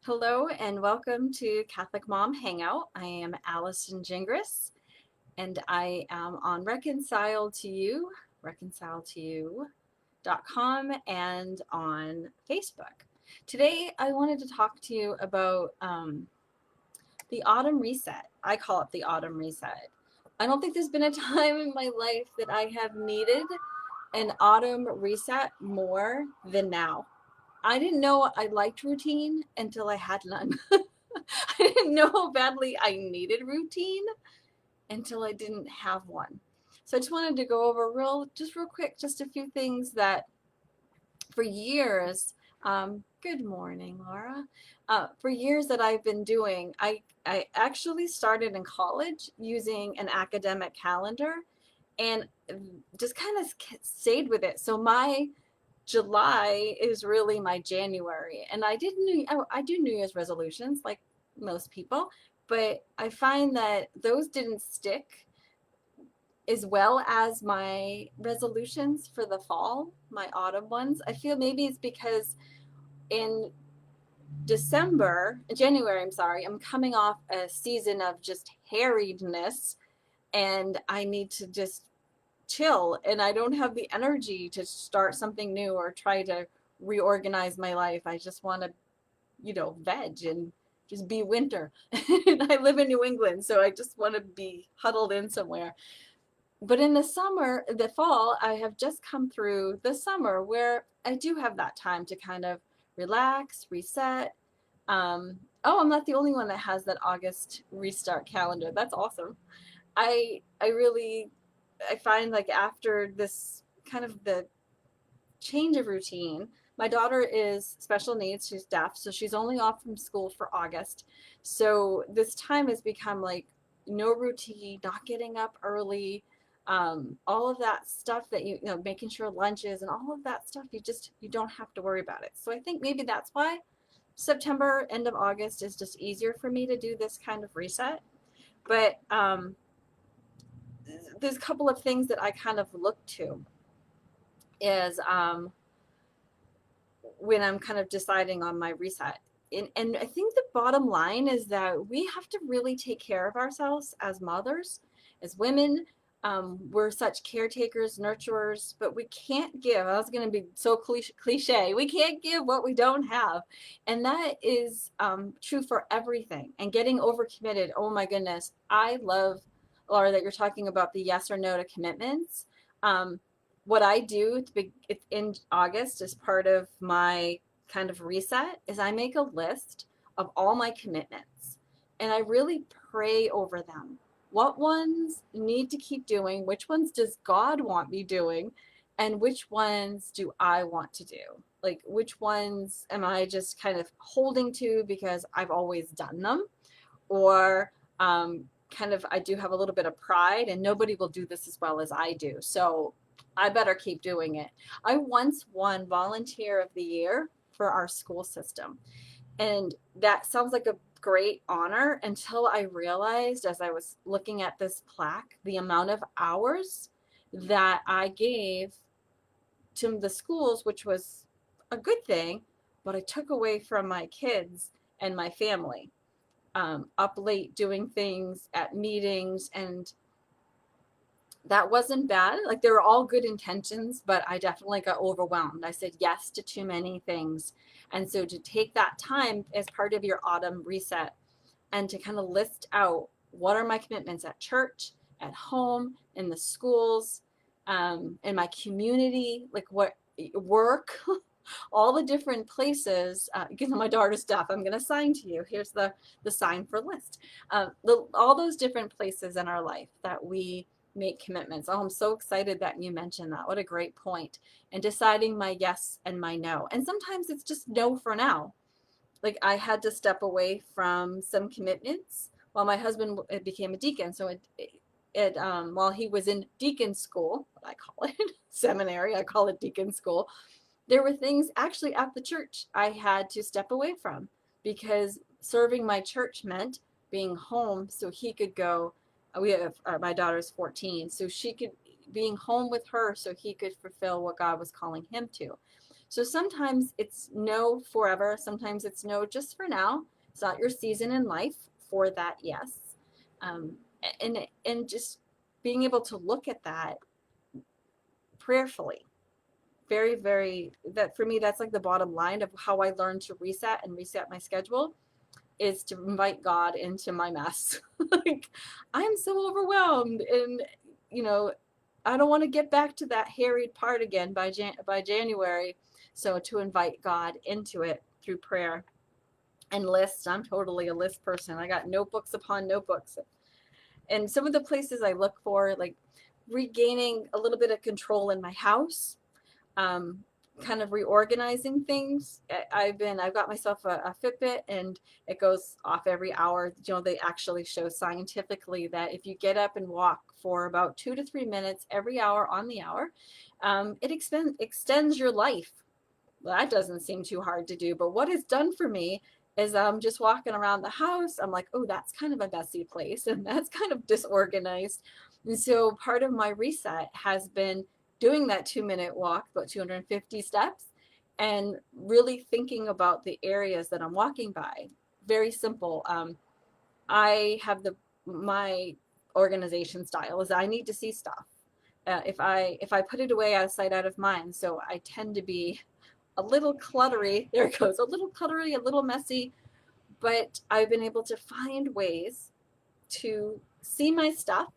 Hello and welcome to Catholic Mom Hangout. I am Allison Gingras and I am on reconcile2you.com and on Facebook. Today I wanted to talk to you about the autumn reset. I call it the autumn reset. I don't think there's been a time in my life that I have needed an autumn reset more than now. I didn't know I liked routine until I had none. I didn't know how badly I needed routine until I didn't have one. So I just wanted to go over real quick, just a few things that for years, good morning, Laura. For years that I've been doing, I actually started in college using an academic calendar and just kind of stayed with it. So my July is really my January, and I do New Year's resolutions like most people, but I find that those didn't stick as well as my resolutions for the fall, my autumn ones. I feel maybe it's because in January, I'm sorry, I'm coming off a season of just harriedness, and I need to just chill, and I don't have the energy to start something new or try to reorganize my life. I just want to, veg and just be winter. And I live in New England, so I just want to be huddled in somewhere. But in the fall, I have just come through the summer where I do have that time to kind of relax, reset. I'm not the only one that has that August restart calendar. That's awesome. I really I find like after this kind of the change of routine, my daughter is special needs, she's deaf, so she's only off from school for August. So this time has become like no routine, not getting up early, all of that stuff that making sure lunches and all of that stuff, you don't have to worry about it. So I think maybe that's why September, end of August is just easier for me to do this kind of reset. But there's a couple of things that I kind of look to is when I'm kind of deciding on my reset. And I think the bottom line is that we have to really take care of ourselves as mothers, as women. We're such caretakers, nurturers, but we can't give. I was going to be so cliche. We can't give what we don't have. And that is true for everything. And getting overcommitted, oh my goodness. I love, Laura, that you're talking about the yes or no to commitments. What I do in August as part of my kind of reset is I make a list of all my commitments and I really pray over them. What ones need to keep doing? Which ones does God want me doing? And which ones do I want to do? Like, which ones am I just kind of holding to because I've always done them? Or kind of, I do have a little bit of pride and nobody will do this as well as I do. So I better keep doing it. I once won Volunteer of the Year for our school system. And that sounds like a great honor until I realized as I was looking at this plaque, the amount of hours that I gave to the schools, which was a good thing, but I took away from my kids and my family, up late doing things at meetings, and that wasn't bad. Like, they were all good intentions, but I definitely got overwhelmed. I said yes to too many things. And so to take that time as part of your autumn reset and to kind of list out what are my commitments at church, at home, in the schools, in my community, like what work, all the different places. Because my daughter's deaf, I'm going to sign to you. Here's the sign for list. All those different places in our life that we make commitments. Oh, I'm so excited that you mentioned that. What a great point. And deciding my yes and my no. And sometimes it's just no for now. Like, I had to step away from some commitments while my husband became a deacon. So while he was in deacon school, what I call it, seminary, I call it deacon school, there were things actually at the church I had to step away from because serving my church meant being home so he could go. We have my daughter's 14, so she could being home with her so he could fulfill what God was calling him to. So sometimes it's no forever, sometimes it's no just for now. It's not your season in life for that, yes. Um, and just being able to look at that prayerfully. Very, very, that for me, that's like the bottom line of how I learned to reset and reset my schedule, is to invite God into my mess. Like, I'm so overwhelmed, and you know, I don't want to get back to that harried part again by January. So to invite God into it through prayer and lists. I'm totally a list person. I got notebooks upon notebooks. And some of the places I look for, like regaining a little bit of control in my house, um, kind of reorganizing things. I've got myself a Fitbit, and it goes off every hour. You know, they actually show scientifically that if you get up and walk for about 2 to 3 minutes every hour on the hour, it extends your life. Well, that doesn't seem too hard to do, but what it's done for me is I'm just walking around the house. I'm like, oh, that's kind of a messy place, and that's kind of disorganized. And so part of my reset has been doing that 2 minute walk, about 250 steps, and really thinking about the areas that I'm walking by. Very simple. I have my organization style is I need to see stuff. If I put it away, out of sight, out of mind. So I tend to be a little cluttery. There it goes. A little cluttery, a little messy, but I've been able to find ways to see my stuff,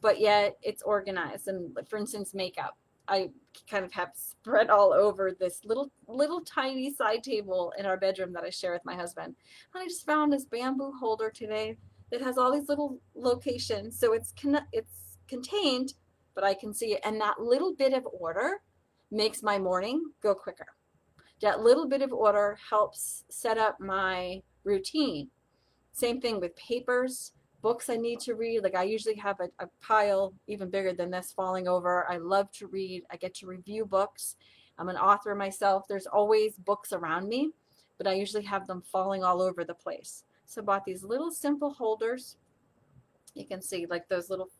but yet it's organized. And for instance, makeup, I kind of have spread all over this little tiny side table in our bedroom that I share with my husband. And I just found this bamboo holder today that has all these little locations, so it's contained, but I can see it. And that little bit of order makes my morning go quicker. That little bit of order helps set up my routine. Same thing with papers, books I need to read. Like I usually have a pile even bigger than this falling over. I love to read. I get to review books. I'm an author myself. There's always books around me, but I usually have them falling all over the place. So I bought these little simple holders. You can see like those little,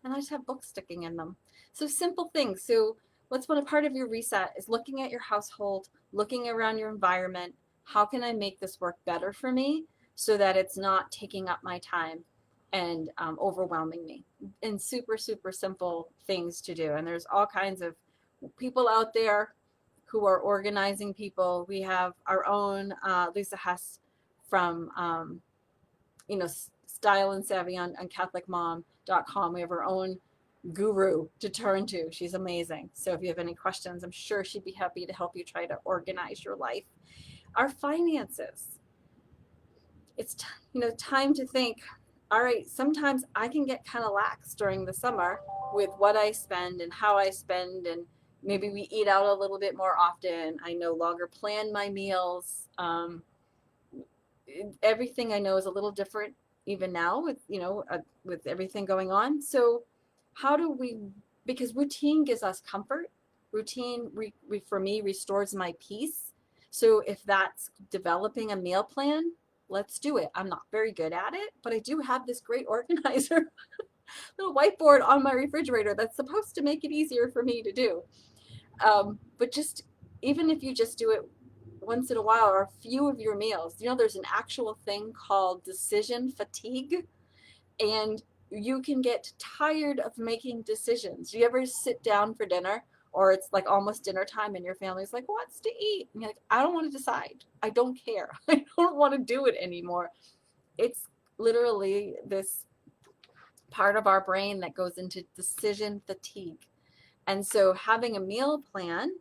and I just have books sticking in them. So simple things. So what's been a part of your reset is looking at your household, looking around your environment. How can I make this work better for me so that it's not taking up my time and overwhelming me? And super, super simple things to do. And there's all kinds of people out there who are organizing people. We have our own Lisa Hess from Style and Savvy on CatholicMom.com. We have our own guru to turn to. She's amazing. So if you have any questions, I'm sure she'd be happy to help you try to organize your life. Our finances. It's time to think, all right, sometimes I can get kind of lax during the summer with what I spend and how I spend, and maybe we eat out a little bit more often. I no longer plan my meals. Everything I know is a little different even now with everything going on. So how do we, because routine gives us comfort. Routine for me restores my peace. So if that's developing a meal plan, let's do it. I'm not very good at it, but I do have this great organizer little whiteboard on my refrigerator that's supposed to make it easier for me to do. But just even if you just do it once in a while or a few of your meals, there's an actual thing called decision fatigue, and you can get tired of making decisions. Do you ever sit down for dinner, or it's like almost dinner time and your family's like, what's to eat? And you're like, I don't want to decide. I don't care. I don't want to do it anymore. It's literally this part of our brain that goes into decision fatigue. And so having a meal plan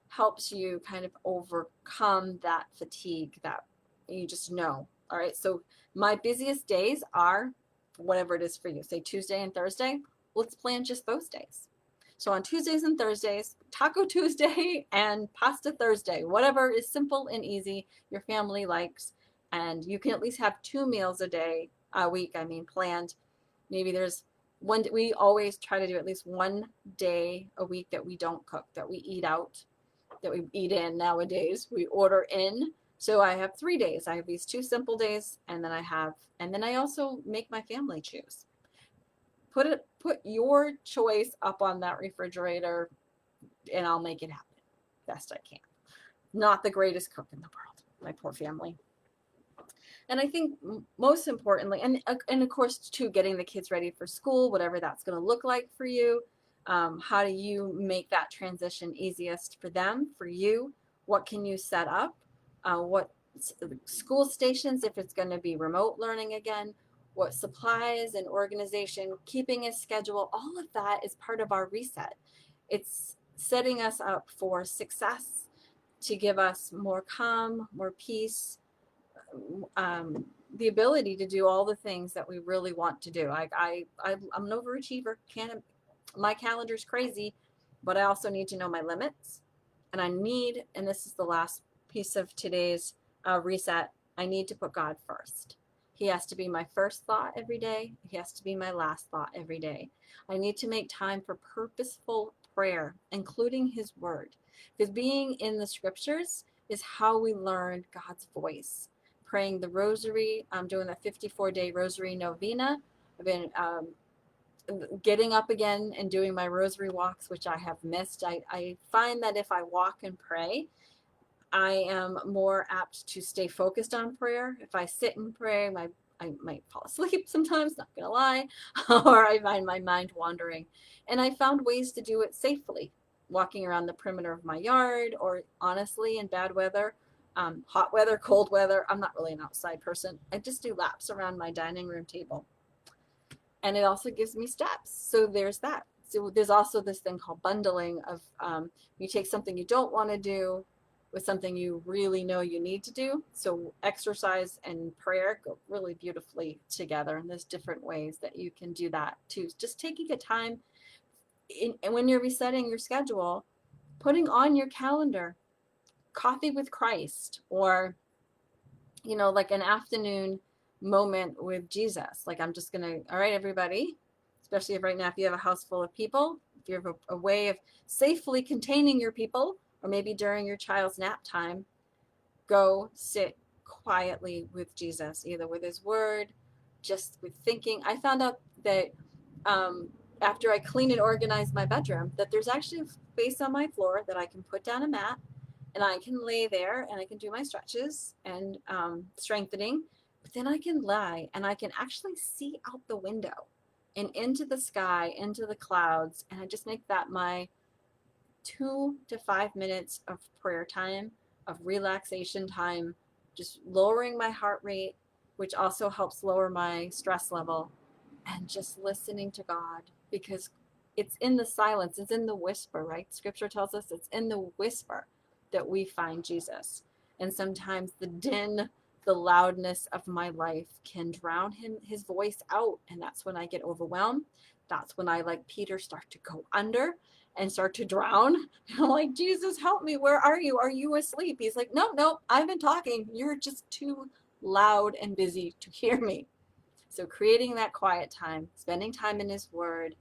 helps you kind of overcome that fatigue that you just know. All right. So my busiest days are whatever it is for you. Say Tuesday and Thursday. Let's plan just those days. So on Tuesdays and Thursdays, Taco Tuesday and Pasta Thursday, whatever is simple and easy your family likes. And you can at least have 2 meals a week, planned. Maybe there's one, we always try to do at least one day a week that we don't cook, that we eat out, that we eat in nowadays. We order in. So I have 3 days. I have these 2 simple days, and then I also make my family choose. Put your choice up on that refrigerator, and I'll make it happen. best I can. Not the greatest cook in the world, my poor family. And I think most importantly, and of course too, getting the kids ready for school, whatever that's going to look like for you. How do you make that transition easiest for them, for you? What can you set up? What school stations, if it's going to be remote learning again, what supplies and organization, keeping a schedule, all of that is part of our reset. It's setting us up for success, to give us more calm, more peace, the ability to do all the things that we really want to do. I'm an overachiever. My calendar's crazy, but I also need to know my limits. And and this is the last piece of today's reset, I need to put God first. He has to be my first thought every day. He has to be my last thought every day. I need to make time for purposeful prayer, including His Word, because being in the scriptures is how we learn God's voice. Praying the rosary, I'm doing a 54-day rosary novena. I've been getting up again and doing my rosary walks, which I have missed. I find that if I walk and pray, I am more apt to stay focused on prayer. If I sit and pray, I might fall asleep sometimes, not gonna lie, or I find my mind wandering. And I found ways to do it safely, walking around the perimeter of my yard, or honestly, in bad weather, hot weather, cold weather, I'm not really an outside person. I just do laps around my dining room table. And it also gives me steps. So there's that. So there's also this thing called bundling of you take something you don't want to do with something you really know you need to do. So exercise and prayer go really beautifully together. And there's different ways that you can do that too. Just taking a time and when you're resetting your schedule, putting on your calendar coffee with Christ, or like an afternoon moment with Jesus. Like, I'm just gonna, all right, everybody, especially if right now, if you have a house full of people, if you have a way of safely containing your people, or maybe during your child's nap time, go sit quietly with Jesus, either with His Word, just with thinking. I found out that after I clean and organize my bedroom, that there's actually a space on my floor that I can put down a mat, and I can lay there and I can do my stretches and strengthening, but then I can lie and I can actually see out the window and into the sky, into the clouds, and I just make that my 2 to 5 minutes of prayer time, of relaxation time, just lowering my heart rate, which also helps lower my stress level, and just listening to God, because it's in the silence, it's in the whisper, right? Scripture tells us it's in the whisper that we find Jesus. And sometimes the din, the loudness of my life can drown his voice out. And that's when I get overwhelmed. That's when I, like Peter, start to go under and start to drown. And I'm like, Jesus, help me. Where are you? Are you asleep? He's like, no, I've been talking. You're just too loud and busy to hear me. So creating that quiet time, spending time in His Word,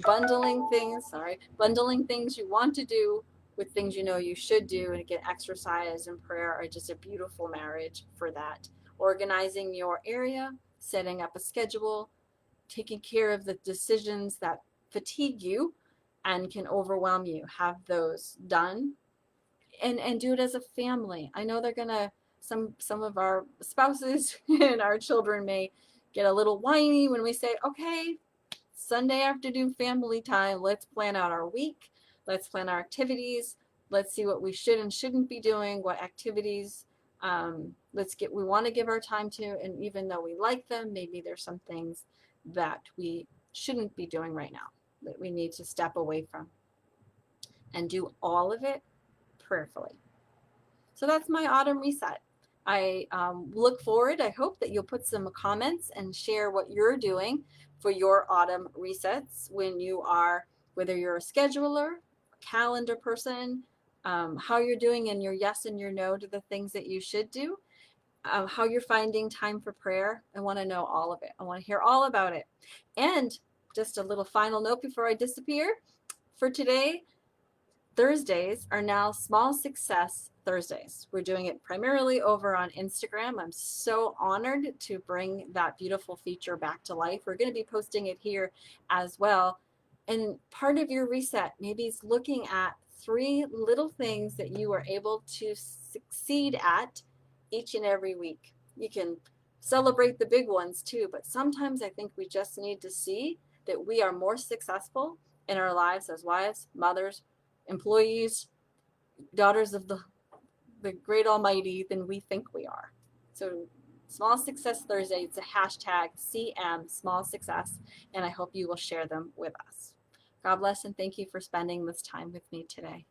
bundling things you want to do with things you know you should do. And again, exercise and prayer are just a beautiful marriage for that. Organizing your area, setting up a schedule, taking care of the decisions that fatigue you and can overwhelm you. Have those done, and do it as a family. I know they're gonna some of our spouses and our children may get a little whiny when we say, okay, Sunday afternoon family time, let's plan out our week, let's plan our activities, let's see what we should and shouldn't be doing, what activities we want to give our time to, and even though we like them, maybe there's some things that we shouldn't be doing right now that we need to step away from, and do all of it prayerfully. So that's my autumn reset. I look forward. I hope that you'll put some comments and share what you're doing for your autumn resets when you are, whether you're a scheduler, calendar person, how you're doing in your yes and your no to the things that you should do, how you're finding time for prayer. I want to know all of it. I want to hear all about it. And just a little final note before I disappear for today. Thursdays are now Small Success Thursdays. We're doing it primarily over on Instagram. I'm so honored to bring that beautiful feature back to life. We're going to be posting it here as well. And part of your reset maybe is looking at 3 little things that you are able to succeed at each and every week. You can celebrate the big ones too, but sometimes I think we just need to see that we are more successful in our lives as wives, mothers, employees, daughters of the great almighty than we think we are. So Small Success Thursday, it's a hashtag CM Small Success, and I hope you will share them with us. God bless and thank you for spending this time with me today.